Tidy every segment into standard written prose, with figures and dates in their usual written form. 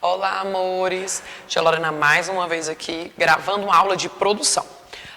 Olá, amores! Tia Lorena mais uma vez aqui, gravando uma aula de produção.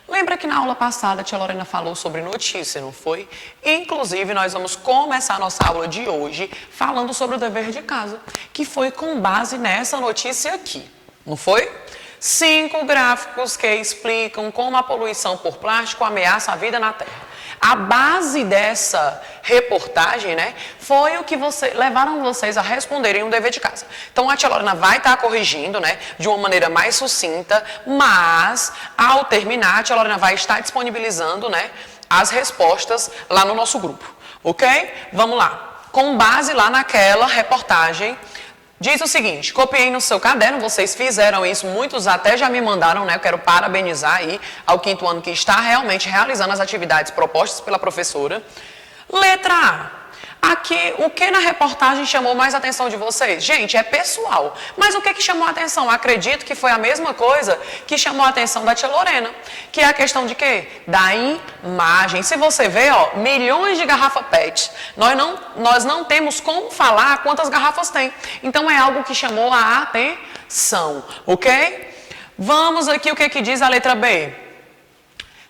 Lembra que na aula passada a tia Lorena falou sobre notícia, não foi? Inclusive, nós vamos começar a nossa aula de hoje falando sobre o dever de casa, que foi com base nessa notícia aqui, não foi? 5 gráficos que explicam como a poluição por plástico ameaça a vida na Terra. A base dessa reportagem, né, foi o que levaram vocês a responderem um dever de casa. Então, a tia Lorena vai estar corrigindo, né, de uma maneira mais sucinta, mas, ao terminar, a tia Lorena vai estar disponibilizando, né, as respostas lá no nosso grupo, ok? Vamos lá. Com base lá naquela reportagem, diz o seguinte: copiei no seu caderno, vocês fizeram isso, muitos até já me mandaram, né? Eu quero parabenizar aí ao 5º ano que está realmente realizando as atividades propostas pela professora. Letra A. Aqui, o que na reportagem chamou mais a atenção de vocês? Gente, é pessoal. Mas o que chamou a atenção? Acredito que foi a mesma coisa que chamou a atenção da tia Lorena. Que é a questão de quê? Da imagem. Se você vê, ó, milhões de garrafas PET. Nós não temos como falar quantas garrafas tem. Então, é algo que chamou a atenção. Ok? Vamos aqui, o que diz a letra B?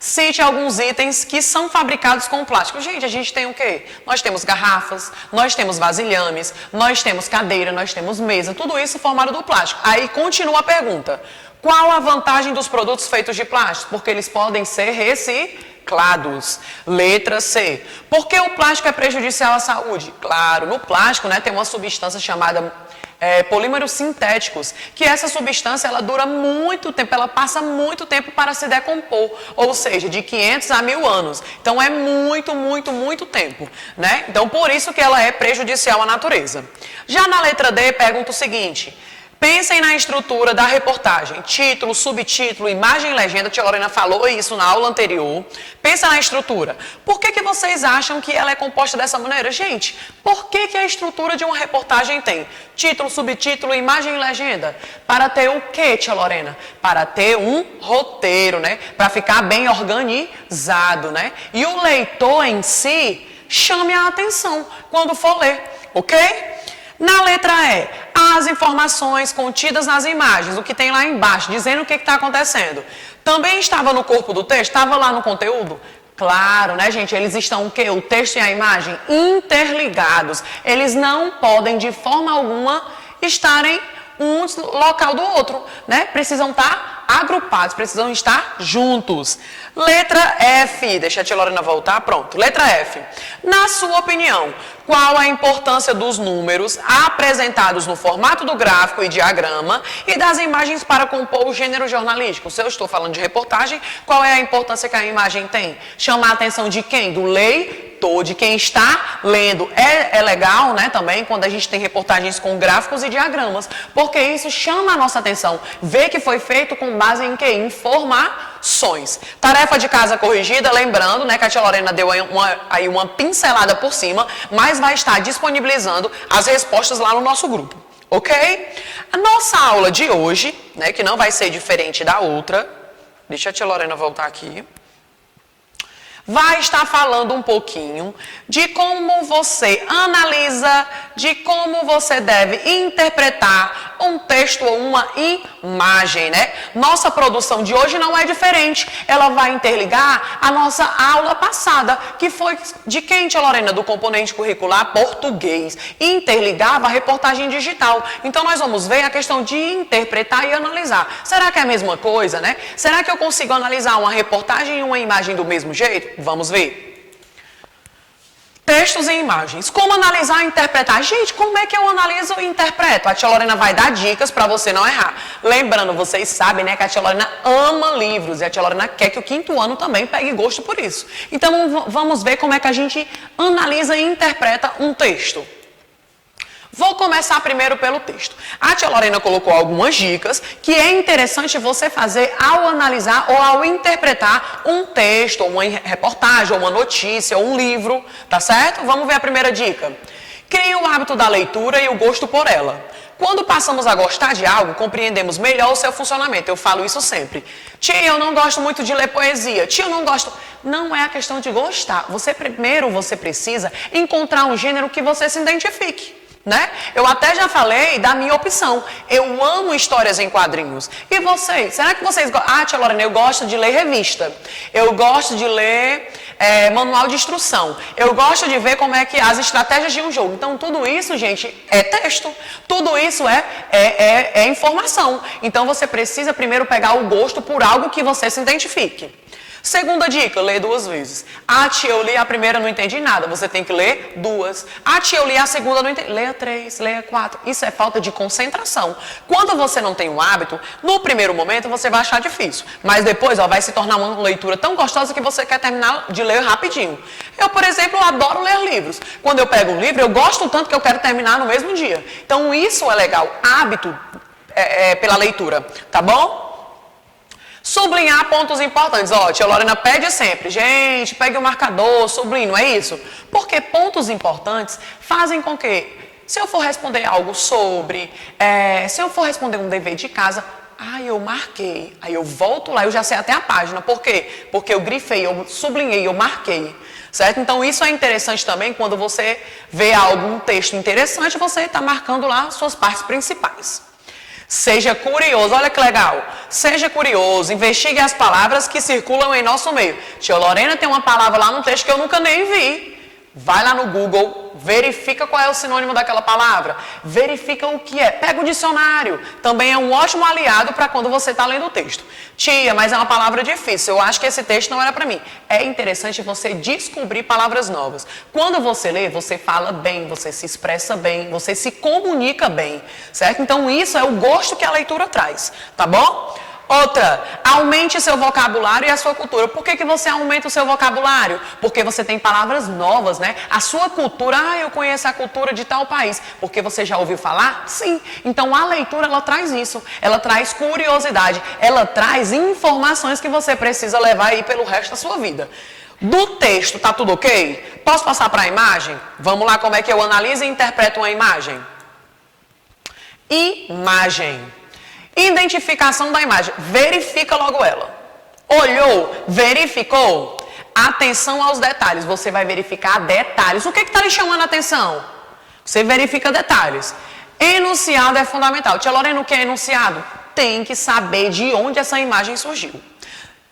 Cite alguns itens que são fabricados com plástico. Gente, a gente tem o quê? Nós temos garrafas, nós temos vasilhames, nós temos cadeira, nós temos mesa, tudo isso formado do plástico. Aí continua a pergunta: qual a vantagem dos produtos feitos de plástico? Porque eles podem ser reciclados. Letra C. Por que o plástico é prejudicial à saúde? Claro, no plástico, né, tem uma substância chamada polímeros sintéticos, que essa substância ela dura muito tempo, ela passa muito tempo para se decompor, ou seja, de 500 a 1000 anos. Então é muito tempo, né? Então por isso que ela é prejudicial à natureza. Já na letra D, pergunta o seguinte: pensem na estrutura da reportagem, título, subtítulo, imagem e legenda. A tia Lorena falou isso na aula anterior. Pensa na estrutura. Por que vocês acham que ela é composta dessa maneira? Gente, por que a estrutura de uma reportagem tem título, subtítulo, imagem e legenda? Para ter o quê, tia Lorena? Para ter um roteiro, né? Para ficar bem organizado, né? E o leitor em si chame a atenção quando for ler, ok? Na letra E, as informações contidas nas imagens, o que tem lá embaixo, dizendo o que está acontecendo. Também estava no corpo do texto? Estava lá no conteúdo? Claro, né, gente? Eles estão o quê? O texto e a imagem interligados. Eles não podem, de forma alguma, estarem um local do outro, né? Precisam estar agrupados, precisam estar juntos. Letra F, deixa a tia Lorena voltar, pronto. Letra F. Na sua opinião, qual a importância dos números apresentados no formato do gráfico e diagrama e das imagens para compor o gênero jornalístico? Se eu estou falando de reportagem, qual é a importância que a imagem tem? Chamar a atenção de quem? Do leitor, de quem está lendo. É legal, né, também, quando a gente tem reportagens com gráficos e diagramas, porque isso chama a nossa atenção. Vê que foi feito com base em quê? Informações. Tarefa de casa corrigida, lembrando, né, que a tia Lorena deu aí uma pincelada por cima, mas vai estar disponibilizando as respostas lá no nosso grupo, ok? A nossa aula de hoje, né, que não vai ser diferente da outra, deixa a tia Lorena voltar aqui, vai estar falando um pouquinho de como você analisa, de como você deve interpretar um texto ou uma imagem, né? Nossa produção de hoje não é diferente. Ela vai interligar a nossa aula passada, que foi de quem, tia Lorena? Do componente curricular português. Interligava a reportagem digital. Então, nós vamos ver a questão de interpretar e analisar. Será que é a mesma coisa, né? Será que eu consigo analisar uma reportagem e uma imagem do mesmo jeito? Vamos ver. Textos e imagens. Como analisar e interpretar? Gente, como é que eu analiso e interpreto? A tia Lorena vai dar dicas para você não errar. Lembrando, vocês sabem, né, que a tia Lorena ama livros e a tia Lorena quer que o 5º ano também pegue gosto por isso. Então, vamos ver como é que a gente analisa e interpreta um texto. Vou começar primeiro pelo texto. A tia Lorena colocou algumas dicas que é interessante você fazer ao analisar ou ao interpretar um texto, ou uma reportagem, ou uma notícia, ou um livro, tá certo? Vamos ver a primeira dica. Crie o hábito da leitura e o gosto por ela. Quando passamos a gostar de algo, compreendemos melhor o seu funcionamento. Eu falo isso sempre. Tia, eu não gosto muito de ler poesia. Tia, eu não gosto... Não é a questão de gostar. Primeiro você precisa encontrar um gênero que você se identifique. né? Eu até já falei da minha opção. Eu amo histórias em quadrinhos. E vocês? Será que vocês gostam? Ah, tia Lorena, eu gosto de ler revista. Eu gosto de ler manual de instrução. Eu gosto de ver como é que as estratégias de um jogo. Então, tudo isso, gente, é texto. Tudo isso é informação. Então, você precisa primeiro pegar o gosto por algo que você se identifique. Segunda dica, lê 2 vezes. Ah, tia, eu li a primeira, não entendi nada. Você tem que ler 2. Ah, tia, eu li a segunda, não entendi. Leia 3, leia 4. Isso é falta de concentração. Quando você não tem um hábito, no primeiro momento você vai achar difícil. Mas depois, vai se tornar uma leitura tão gostosa que você quer terminar de ler rapidinho. Eu, por exemplo, adoro ler livros. Quando eu pego um livro, eu gosto tanto que eu quero terminar no mesmo dia. Então, isso é legal. Hábito pela leitura, tá bom? Sublinhar pontos importantes. Ó, tia Lorena pede sempre, gente, pegue o marcador, sublinhe, não é isso? Porque pontos importantes fazem com que, se eu for responder algo sobre, se eu for responder um dever de casa, eu marquei, aí eu volto lá, eu já sei até a página. Por quê? Porque eu grifei, eu sublinhei, eu marquei. Certo? Então, isso é interessante também quando você vê algum texto interessante, você está marcando lá suas partes principais. Seja curioso, olha que legal. Seja curioso, investigue as palavras que circulam em nosso meio. Tia Lorena tem uma palavra lá no texto que eu nunca nem vi. Vai lá no Google, verifica qual é o sinônimo daquela palavra. Verifica o que é. Pega o dicionário. Também é um ótimo aliado para quando você está lendo o texto. Tia, mas é uma palavra difícil. Eu acho que esse texto não era para mim. É interessante você descobrir palavras novas. Quando você lê, você fala bem, você se expressa bem, você se comunica bem. Certo? Então isso é o gosto que a leitura traz. Tá bom? Outra, aumente seu vocabulário e a sua cultura. Por que você aumenta o seu vocabulário? Porque você tem palavras novas, né? A sua cultura, eu conheço a cultura de tal país. Porque você já ouviu falar? Sim. Então a leitura, ela traz isso. Ela traz curiosidade. Ela traz informações que você precisa levar aí pelo resto da sua vida. Do texto, tá tudo ok? Posso passar para a imagem? Vamos lá, como é que eu analiso e interpreto uma imagem? Imagem. Identificação da imagem. Verifica logo ela. Olhou, verificou. Atenção aos detalhes. Você vai verificar detalhes. O que está lhe chamando a atenção? Você verifica detalhes. Enunciado é fundamental. Tia Lorena, o que é enunciado? Tem que saber de onde essa imagem surgiu.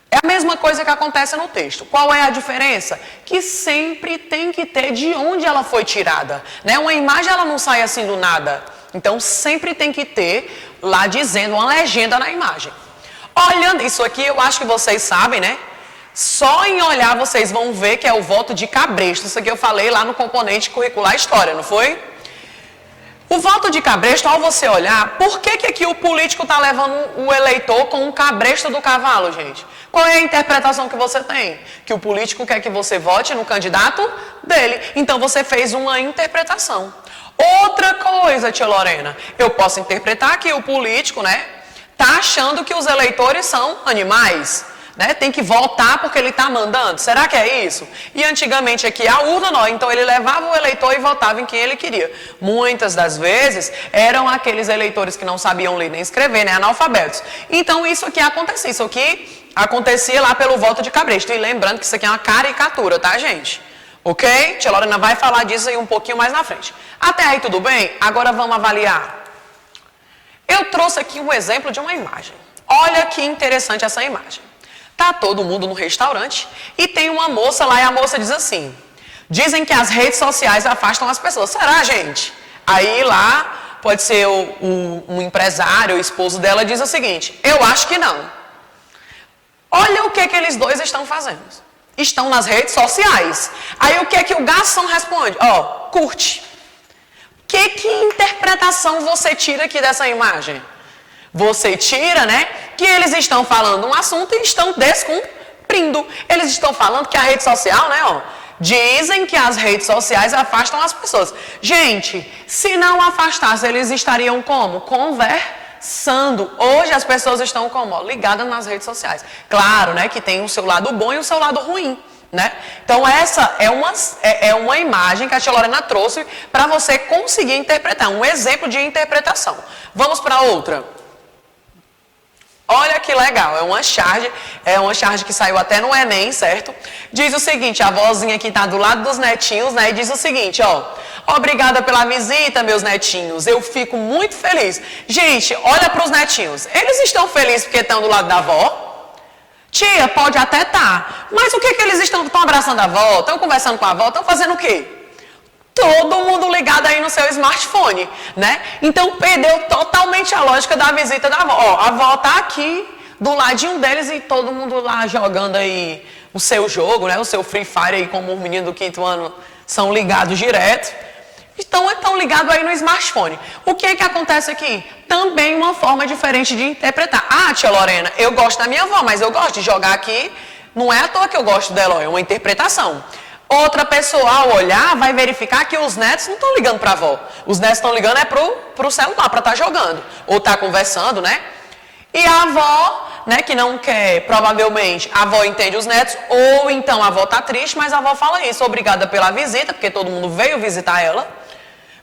É a mesma coisa que acontece no texto. Qual é a diferença? Que sempre tem que ter de onde ela foi tirada. Né? Uma imagem, ela não sai assim do nada. Então, sempre tem que ter lá dizendo uma legenda na imagem. Olhando isso aqui, eu acho que vocês sabem, né? Só em olhar vocês vão ver que é o voto de cabresto. Isso aqui eu falei lá no componente curricular História, não foi? O voto de cabresto, ao você olhar, por que aqui o político está levando o eleitor com um cabresto do cavalo, gente? Qual é a interpretação que você tem? Que o político quer que você vote no candidato dele. Então, você fez uma interpretação. Outra coisa, tia Lorena, eu posso interpretar que o político, né, tá achando que os eleitores são animais, né, tem que votar porque ele tá mandando. Será que é isso? E antigamente aqui a urna não, então ele levava o eleitor e votava em quem ele queria. Muitas das vezes eram aqueles eleitores que não sabiam ler nem escrever, né, analfabetos. Então isso aqui acontecia, isso aqui acontecia lá pelo voto de cabresto. E lembrando que isso aqui é uma caricatura, tá, gente? Ok? Tia Lorena vai falar disso aí um pouquinho mais na frente. Até aí tudo bem? Agora vamos avaliar. Eu trouxe aqui um exemplo de uma imagem. Olha que interessante essa imagem. Tá todo mundo no restaurante e tem uma moça lá e a moça diz assim: dizem que as redes sociais afastam as pessoas. Será, gente? Aí lá pode ser um empresário, o esposo dela diz o seguinte: eu acho que não. Olha o que eles dois estão fazendo. Estão nas redes sociais. Aí o que o garçom responde? Curte. Que interpretação você tira aqui dessa imagem? Você tira, né, que eles estão falando um assunto e estão descumprindo. Eles estão falando que a rede social, né, dizem que as redes sociais afastam as pessoas. Gente, se não afastasse, eles estariam como? Conversando. Hoje as pessoas estão como? Ligadas nas redes sociais. Claro, né, que tem o seu lado bom e o seu lado ruim, né? Então essa é uma imagem que a tia Lorena trouxe para você conseguir interpretar, um exemplo de interpretação. Vamos para outra. Olha que legal, é uma charge que saiu até no Enem, certo? Diz o seguinte, a vozinha que tá do lado dos netinhos, né? E diz o seguinte, ó. Obrigada pela visita, meus netinhos. Eu fico muito feliz. Gente, olha para os netinhos. Eles estão felizes porque estão do lado da avó? Tia, pode até estar. Mas o que eles estão abraçando a avó? Estão conversando com a avó? Estão fazendo o quê? Todo mundo ligado aí no seu smartphone, né? Então perdeu totalmente a lógica da visita da avó. Ó, a avó tá aqui do ladinho deles e todo mundo lá jogando aí o seu jogo, né? O seu Free Fire aí, como os meninos do 5º ano são ligados direto. Então estão ligados aí no smartphone. O que é que acontece aqui? Também uma forma diferente de interpretar. Ah, tia Lorena, eu gosto da minha avó, mas eu gosto de jogar aqui. Não é à toa que eu gosto dela, ó, é uma interpretação. Outra pessoa, ao olhar, vai verificar que os netos não estão ligando para a avó. Os netos estão ligando pro celular, para estar jogando. Ou estar conversando, né? E a avó, né, que não quer, provavelmente, a avó entende os netos. Ou então a avó está triste, mas a avó fala isso. Obrigada pela visita, porque todo mundo veio visitar ela.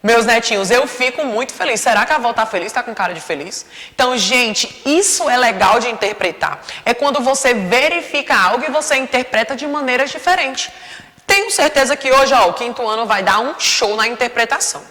Meus netinhos, eu fico muito feliz. Será que a avó está feliz? Está com cara de feliz? Então, gente, isso é legal de interpretar. É quando você verifica algo e você interpreta de maneiras diferentes. Tenho certeza que hoje, ó, o 5º ano vai dar um show na interpretação.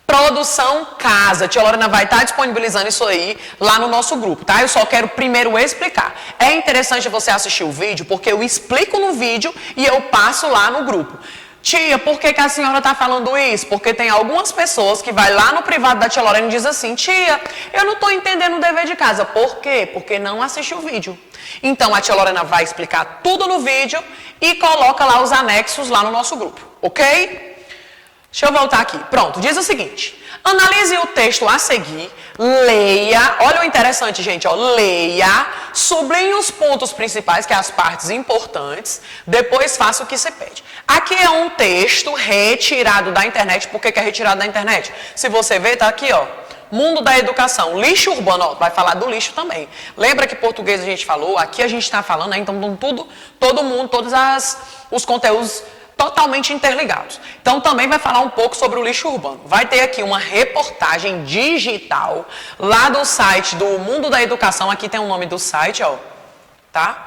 Produção casa. Tia Lorena vai estar disponibilizando isso aí lá no nosso grupo, tá? Eu só quero primeiro explicar. É interessante você assistir o vídeo, porque eu explico no vídeo e eu passo lá no grupo. Tia, por que a senhora está falando isso? Porque tem algumas pessoas que vai lá no privado da tia Lorena e diz assim, tia, eu não estou entendendo o dever de casa. Por quê? Porque não assiste o vídeo. Então a tia Lorena vai explicar tudo no vídeo e coloca lá os anexos lá no nosso grupo, ok? Deixa eu voltar aqui. Pronto, diz o seguinte. Analise o texto a seguir, leia, olha o interessante, gente, ó, leia, sublinhe os pontos principais, que é as partes importantes, depois faça o que se pede. Aqui é um texto retirado da internet. Por que é retirado da internet? Se você ver, tá aqui, ó. Mundo da educação, lixo urbano, ó, vai falar do lixo também. Lembra que português a gente falou, aqui a gente está falando, né? Então todo mundo, todos os conteúdos totalmente interligados. Então também vai falar um pouco sobre o lixo urbano. Vai ter aqui uma reportagem digital lá do site do Mundo da Educação, aqui tem o nome do site, ó, tá?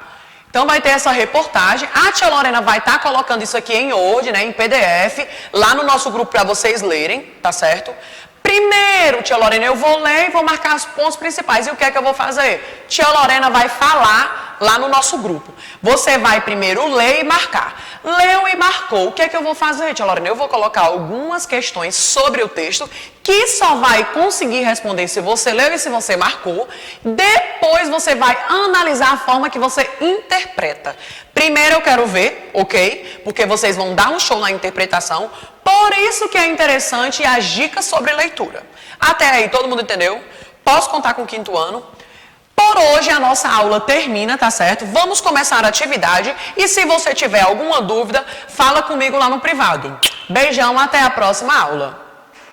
Então vai ter essa reportagem, a tia Lorena vai estar colocando isso aqui em Word, né, em PDF, lá no nosso grupo para vocês lerem, tá certo? Primeiro, tia Lorena, eu vou ler e vou marcar os pontos principais. E o que é que eu vou fazer? Tia Lorena vai falar lá no nosso grupo. Você vai primeiro ler e marcar. Leu e marcou. O que é que eu vou fazer, tia Lorena? Eu vou colocar algumas questões sobre o texto que só vai conseguir responder se você leu e se você marcou. Depois você vai analisar a forma que você interpreta. Primeiro eu quero ver, ok? Porque vocês vão dar um show na interpretação. Por isso que é interessante as dicas sobre leitura. Até aí, todo mundo entendeu? Posso contar com o 5º ano? Por hoje a nossa aula termina, tá certo? Vamos começar a atividade e se você tiver alguma dúvida, fala comigo lá no privado. Beijão, até a próxima aula.